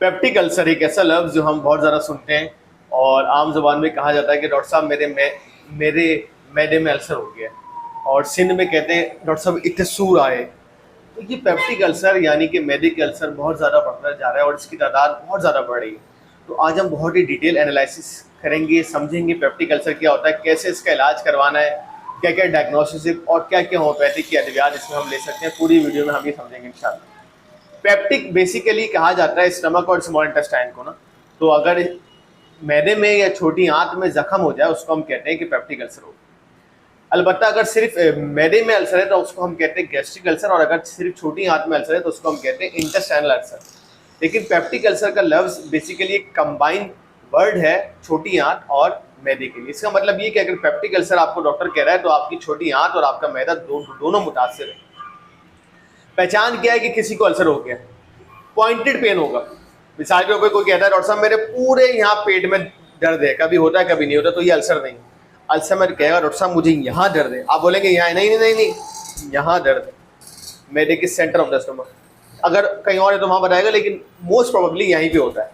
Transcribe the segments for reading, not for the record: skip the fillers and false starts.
Peptic ulcer एक ऐसा लफ्ज़ जो हम बहुत ज़्यादा सुनते हैं और आम ज़ुबान में कहा जाता है कि डॉक्टर साहब मेरे मैदे में अल्सर हो गया और सिंध में कहते हैं डॉक्टर साहब इतने सूर आए। तो ये पेप्टिक अल्सर यानी कि मैदे के अल्सर बहुत ज़्यादा बढ़ता जा रहा है और इसकी तादाद बहुत ज़्यादा बढ़ रही है। तो आज हम बहुत ही डिटेल एनालिसिस करेंगे, समझेंगे पेप्टिक अल्सर क्या होता है, कैसे इसका इलाज करवाना है, क्या क्या डायग्नोसिस और क्या क्या होम्योपैथिक की अद्वियात इसमें हम ले सकते हैं। पूरी वीडियो में हम ये समझेंगे इंशाल्लाह। पेप्टिक बेसिकली कहा जाता है स्टमक और स्मॉल इंटेस्टाइन को ना। तो अगर मैदे में या छोटी आंत में जख्म हो जाए उसको हम कहते हैं कि पेप्टिक अल्सर हो। अलबत्ता अगर सिर्फ मैदे में अल्सर है तो उसको हम कहते हैं गैस्ट्रिक अल्सर, और अगर सिर्फ छोटी आंत में अल्सर है तो उसको हम कहते हैं इंटेस्टाइनल अल्सर। लेकिन पेप्टिक अल्सर का लफ्ज बेसिकली एक कंबाइंड वर्ड है छोटी आंत और मैदे के लिए। इसका मतलब ये कि अगर पेप्टिक अल्सर आपको डॉक्टर कह रहा है तो आपकी छोटी आंत और आपका मैदा दोनों मुतासिर है। पहचान क्या है कि किसी को अल्सर हो गया? पॉइंटेड पेन होगा। मिसाल के ऊपर कोई कहता है डॉक्टर साहब मेरे पूरे यहाँ पेट में दर्द है, कभी होता है कभी नहीं होता, तो ये अल्सर नहीं। अल्सर में कहेगा डॉक्टर साहब मुझे यहाँ दर्द है, आप बोलेंगे यहाँ नहीं नहीं नहीं नहीं यहाँ दर्द है, मैदे के सेंटर ऑफ द स्टमक। अगर कहीं और है तो वहाँ बताएगा, लेकिन मोस्ट प्रोबेबली यहीं पे होता है।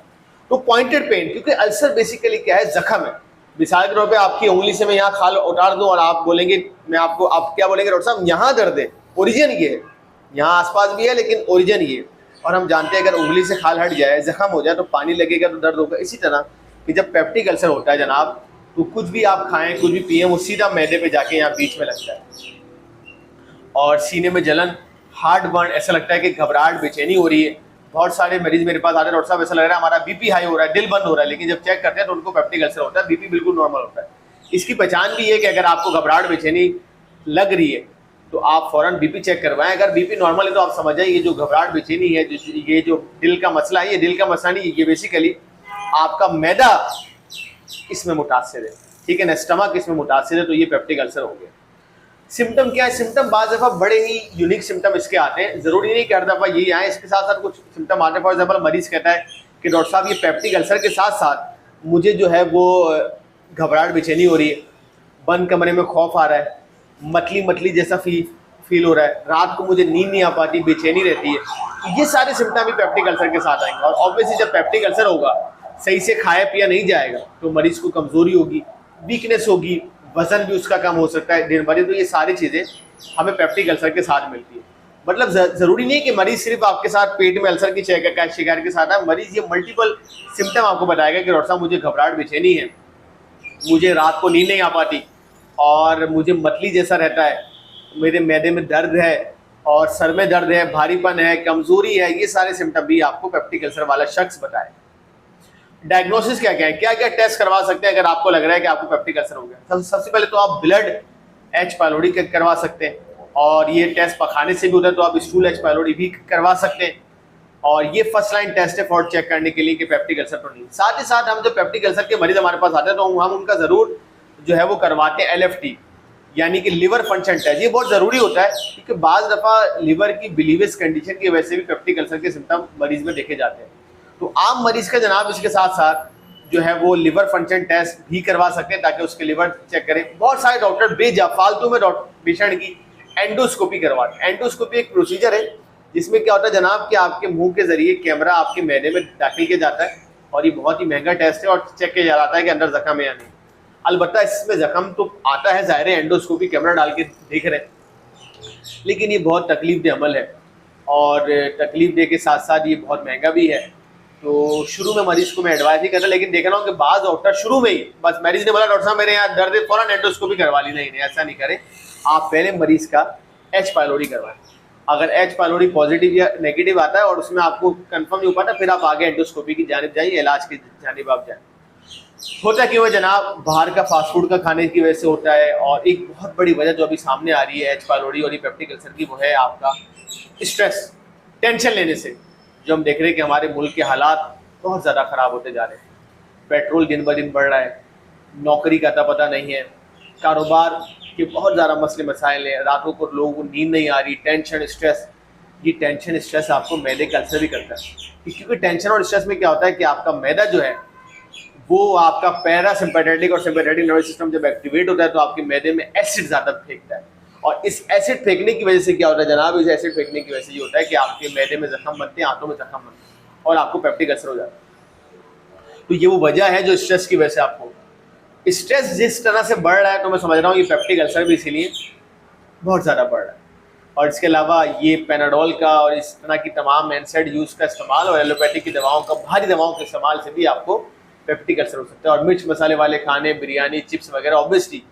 तो पॉइंटेड पेन, क्योंकि अल्सर बेसिकली क्या है, जख्म है। मिसाल के तौर पे आपकी उंगली से मैं यहाँ खाल उतार दूं और आप बोलेंगे, आप क्या बोलेंगे डॉक्टर साहब यहाँ दर्द है, ओरिजिन ये है, यहाँ आसपास भी है लेकिन ओरिजिन ये। और हम जानते हैं अगर उंगली से खाल हट जाए, जख्म हो जाए तो पानी लगेगा तो दर्द होगा। इसी तरह कि जब पेप्टिक अल्सर होता है जनाब, तो कुछ भी आप खाएं, कुछ भी पिए, वो सीधा मैदे पे जाके यहाँ बीच में लगता है और सीने में जलन, हार्ट बर्न, ऐसा लगता है कि घबराहट, बेचैनी हो रही है। बहुत सारे मरीज मेरे पास आते हैं, डॉक्टर साहब ऐसा लग रहा है हमारा बीपी हाई हो रहा है, दिल बंद हो रहा है, लेकिन जब चेक करते हैं तो उनको पेप्टिक अल्सर होता है, बीपी बिल्कुल नॉर्मल होता है। इसकी पहचान भी है कि अगर आपको घबराहट, बेचैनी लग रही है तो आप फौरन बीपी चेक करवाएं। अगर बीपी नॉर्मल है तो आप समझ जाए ये जो घबराहट, बेचैनी है, ये जो दिल का मसला है, ये दिल का मसला नहीं, ये बेसिकली आपका मैदा इसमें मुतासिर है, ठीक है ना, स्टमक इसमें मुतासिर है, तो ये पेप्टिक अल्सर हो गया। सिम्टम क्या है? सिम्टम बाज़ दफ़ा बड़े ही यूनिक सिम्टम इसके आते हैं, ज़रूरी नहीं कि हर दफ़ा यही आए, इसके साथ साथ कुछ सिम्टम आते हैं। फॉर एग्जाम्पल मरीज़ कहता है कि डॉक्टर साहब ये पेप्टिक अल्सर के साथ साथ मुझे जो है वो घबराहट, बेचैनी हो रही है, बंद कमरे में खौफ आ रहा है, मतली मतली जैसा फील हो रहा है, रात को मुझे नींद नहीं आ पाती, बेचैनी रहती है। ये सारे सिम्टम भी पेप्टिक अल्सर के साथ आएंगे। और ऑब्वियसली जब पेप्टिक अल्सर होगा, सही से खाया पिया नहीं जाएगा तो मरीज़ को कमज़ोरी होगी, वीकनेस होगी, वजन भी उसका कम हो सकता है दिन भर। तो ये सारी चीज़ें हमें पेप्टिक अल्सर के साथ मिलती है। मतलब ज़रूरी नहीं है कि मरीज़ सिर्फ आपके साथ पेट में अल्सर की शिकायत के साथ है, मरीज़ ये मल्टीपल सिम्टम आपको बताएगा कि डॉक्टर साहब मुझे घबराहट, बेचैनी है, मुझे रात को नींद नहीं आ पाती, और मुझे मतली जैसा रहता है, मेरे मैदे में दर्द है और सर में दर्द है, भारीपन है, कमज़ोरी है। ये सारे सिम्टम भी आपको पेप्टिक अल्सर वाला शख्स बताए। डायग्नोसिस क्या क्या है, क्या क्या टेस्ट करवा सकते हैं अगर आपको लग रहा है कि आपको पेप्टिक अल्सर हो गया? सबसे पहले तो आप ब्लड एच पायलोडी करवा सकते हैं, और ये टेस्ट पखाने से भी होता है तो आप स्टूल एच पायलोडी भी करवा सकते हैं। और ये फर्स्ट लाइन टेस्ट है फॉर चेक करने के लिए कि पेप्टिक अल्सर तो नहीं। साथ ही साथ हम जब पेप्टिक अल्सर के मरीज हमारे पास आते हैं तो हम उनका ज़रूर जो है वो करवाते हैं LFT, यानी कि लिवर फंक्शन टेस्ट। ये बहुत ज़रूरी होता है क्योंकि बाज़ दफ़ा लिवर की बिलीवियस कंडीशन की वजह से भी पेप्टिक अल्सर के सिम्टम मरीज में देखे जाते हैं। तो आम मरीज का जनाब इसके साथ साथ जो है वो लिवर फंक्शन टेस्ट भी करवा सकते हैं ताकि उसके लिवर चेक करें। बहुत सारे डॉक्टर बेजा फालतू में पेशेंट की एंडोस्कोपी करवाते हैं। एंडोस्कोपी एक प्रोसीजर है जिसमें क्या होता है जनाब कि आपके मुंह के जरिए कैमरा आपके मैदे में दाखिल किया जाता है, और ये बहुत ही महंगा टेस्ट है और चेक किया जाता है कि अंदर जख्म है या नहीं। अलबत्ता इसमें जख्म तो आता है, ज़ाहिर है एंडोस्कोपी कैमरा डाल के देख रहे हैं, लेकिन ये बहुत तकलीफ दे अमल है और तकलीफ दे के साथ साथ ये बहुत महंगा भी है। तो शुरू में मरीज को मैं एडवाइस नहीं करता, लेकिन देख रहा हूँ कि बाज़ डॉक्टर शुरू में ही बस मरीज ने बोला डॉक्टर साहब मेरे यहाँ दर्द है, फौरन एंडोस्कोपी करवा ली। नहीं, ऐसा नहीं करें। आप पहले मरीज का एच पायलोडी करवाएं। अगर एच पायलोडी पॉजिटिव या नेगेटिव आता है और उसमें आपको कंफर्म नहीं हो पाता, फिर आप आगे एंडोस्कोपी की जानिब जाइए, इलाज की जानिब आप जाए। होता क्यों है जनाब? बाहर का फास्ट फूड का खाने की वजह से होता है, और एक बहुत बड़ी वजह जो अभी सामने आ रही है एच पायलोडी और ये पेप्टिक अल्सर की, वो है आपका स्ट्रेस, टेंशन लेने से। जो हम देख रहे हैं कि हमारे मुल्क के हालात बहुत ज़्यादा ख़राब होते जा रहे हैं। पेट्रोल दिन ब दिन बढ़ रहा है, नौकरी का अता पता नहीं है, कारोबार के बहुत ज़्यादा मसले मसाइल हैं, रातों को लोगों को नींद नहीं आ रही, टेंशन स्ट्रेस। ये टेंशन स्ट्रेस आपको मैदे का अल्सर भी करता है, क्योंकि टेंशन और स्ट्रेस में क्या होता है कि आपका मैदा जो है वो आपका पैरासिम्पैथेटिक और सिम्पैथेटिक नर्वस सिस्टम जब एक्टिवेट होता है तो आपके मैदे में एसिड ज़्यादा फेंकता है, और इस एसिड फेंकने की वजह से क्या होता है जनाब? इस एसिड फेंकने की वजह से ये होता है कि आपके मैदे में जख्म बनते हैं, आंतों में जख्म बनते हैं। और आपको पेप्टिक अल्सर हो जाता है। तो ये वो वजह है जो स्ट्रेस की वजह से आपको, स्ट्रेस जिस तरह से बढ़ रहा है तो मैं समझ रहा हूँ ये पेप्टिक अल्सर भी इसीलिए बहुत ज़्यादा बढ़ रहा है। और इसके अलावा ये पेनाडोल का और इस तरह की तमाम एनसेड यूज़ का इस्तेमाल और एलोपैथिक की दवाओं का, भारी दवाओं के इस्तेमाल से भी आपको पेप्टिक अल्सर हो सकता है। और मिर्च मसाले वाले खाने, बिरयानी, चिप्स वगैरह, ऑब्वियसली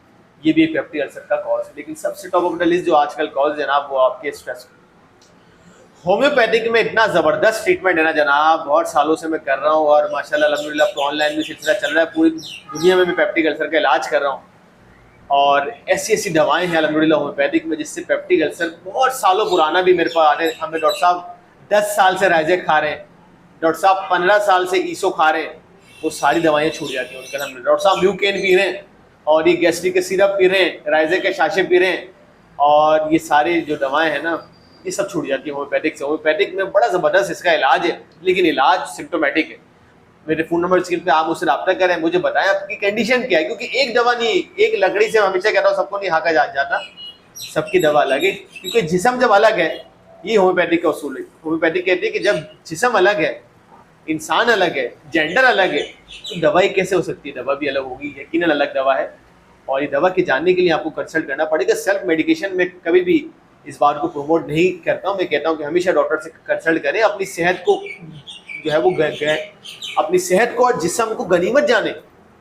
ये भी पेप्टिक अल्सर का कॉज है। लेकिन सबसे टॉप ऑफ द लिस्ट जो आजकल कॉज है जनाब, वो आपके स्ट्रेस। होम्योपैथिक में इतना ज़बरदस्त ट्रीटमेंट है ना जनाब, बहुत सालों से मैं कर रहा हूँ और माशाल्लाह अल्हम्दुलिल्लाह तो ऑनलाइन भी सिलसिला चल रहा है, पूरी दुनिया में मैं पेप्टिक अल्सर का इलाज कर रहा हूँ। और ऐसी ऐसी दवाएं हैं अल्हम्दुलिल्लाह होम्योपैथिक में जिससे पेप्टिक अल्सर बहुत सालों पुराना भी मेरे पास आते हैं। हमें डॉक्टर साहब 10 साल से राइजेक खा रहे हैं, डॉक्टर साहब 15 साल से ईसो खा रहे हैं, वो सारी दवाएं छूट जाती हैं उनके। अल्हम्दुलिल्लाह डॉक्टर साहब ल्यूकेन पी रहे हैं और ये गैस्ट्रिक के सिरप पी रहे हैं, राइजेक के शाशे पी रहे हैं, और ये सारी जो दवाएं हैं ना ये सब छूट जाती है होम्योपैथिक से। होम्योपैथिक में बड़ा ज़बरदस्त इसका इलाज है, लेकिन इलाज सिम्टोमेटिक है। मेरे फ़ोन नंबर स्क्रीन पे आप मुझसे रब्ता करें, मुझे बताएं आपकी कंडीशन क्या है, क्योंकि एक दवा नहीं, एक लकड़ी से हमेशा कहता हूँ सबको नहीं हाँका जाता, सबकी दवा अलग है। क्योंकि जिस्म जब अलग है, ये होम्योपैथिक का उसूल है। होम्योपैथिक कहती है कि जब जिस्म अलग है, इंसान अलग है, जेंडर अलग है, तो दवाई कैसे हो सकती है? दवा भी अलग होगी, यकीनन अलग दवा है। और ये दवा के जानने के लिए आपको कंसल्ट करना पड़ेगा। सेल्फ मेडिकेशन में कभी भी इस बात को प्रमोट नहीं करता हूँ। मैं कहता हूँ कि हमेशा डॉक्टर से कंसल्ट करें, अपनी सेहत को जो है वो अपनी सेहत को और जिस्म को गनीमत जाने।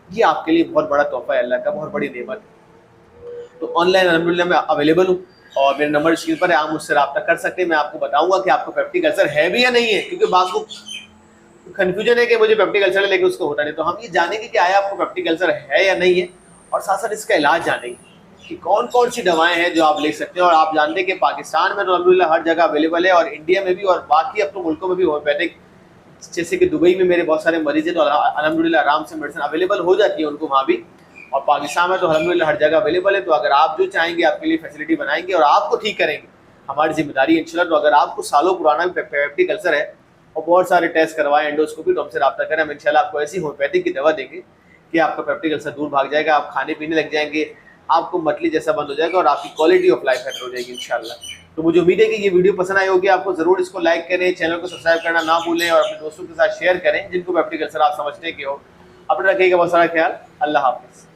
ये आपके लिए बहुत बड़ा तोहफा है, अल्लाह का बहुत बड़ी नेमत है। तो ऑनलाइन अल्हम्दुलिल्लाह मैं अवेलेबल हूँ और मेरे नंबर स्क्रीन पर है, आप मुझसे रब्ता कर सकते हैं। मैं आपको बताऊंगा कि आपको पेप्टिक अल्सर है भी या नहीं है, क्योंकि बात को कन्फ्यूजन है कि मुझे पेप्टिक अल्सर है लेकिन उसको होता नहीं। तो हम ये जानेंगे कि आया आपको पेप्टिक अल्सर है या नहीं है, और साथ साथ इसका इलाज जानेंगे कि कौन कौन सी दवाएं हैं जो आप ले सकते हैं। और आप जानते हैं कि पाकिस्तान में तो अल्हम्दुलिल्लाह हर जगह अवेलेबल है, और इंडिया में भी, और बाकी अब तो मुल्कों में भी होम्योपैथिक, जैसे कि दुबई में मेरे बहुत सारे मरीज हैं तो अल्हम्दुलिल्लाह आराम से मेडिसिन अवेलेबल हो जाती है उनको वहाँ भी, और पाकिस्तान में तो अल्हम्दुलिल्लाह हर जगह अवेलेबल है। तो अगर आप जो चाहेंगे आपके लिए फैसिलिटी बनाएंगे और आपको ठीक करेंगे, हमारी जिम्मेदारी है इंशाल्लाह। तो अगर आपको सालों पुराना पेप्टिक अल्सर है और बहुत सारे टेस्ट करवाएं, एंडोस्कोपी, तो हमसे रब्ता करें, हम इंशाल्लाह आपको ऐसी होम्योपैथिक की दवा देंगे कि आपका पेप्टिक अल्सर दूर भाग जाएगा, आप खाने पीने लग जाएंगे, आपको मतली जैसा बंद हो जाएगा और आपकी क्वालिटी ऑफ लाइफ बेटर हो जाएगी इंशाल्लाह। तो मुझे उम्मीद है कि ये वीडियो पसंद आई होगी आपको। ज़रूर इसको लाइक करें, चैनल को सब्सक्राइब करना ना भूलें और अपने दोस्तों के साथ शेयर करें जिनको पेप्टिक अल्सर आप समझते हैं कि हो। अपना रखिएगा बहुत सारा ख्याल। अल्लाह हाफ़िज़।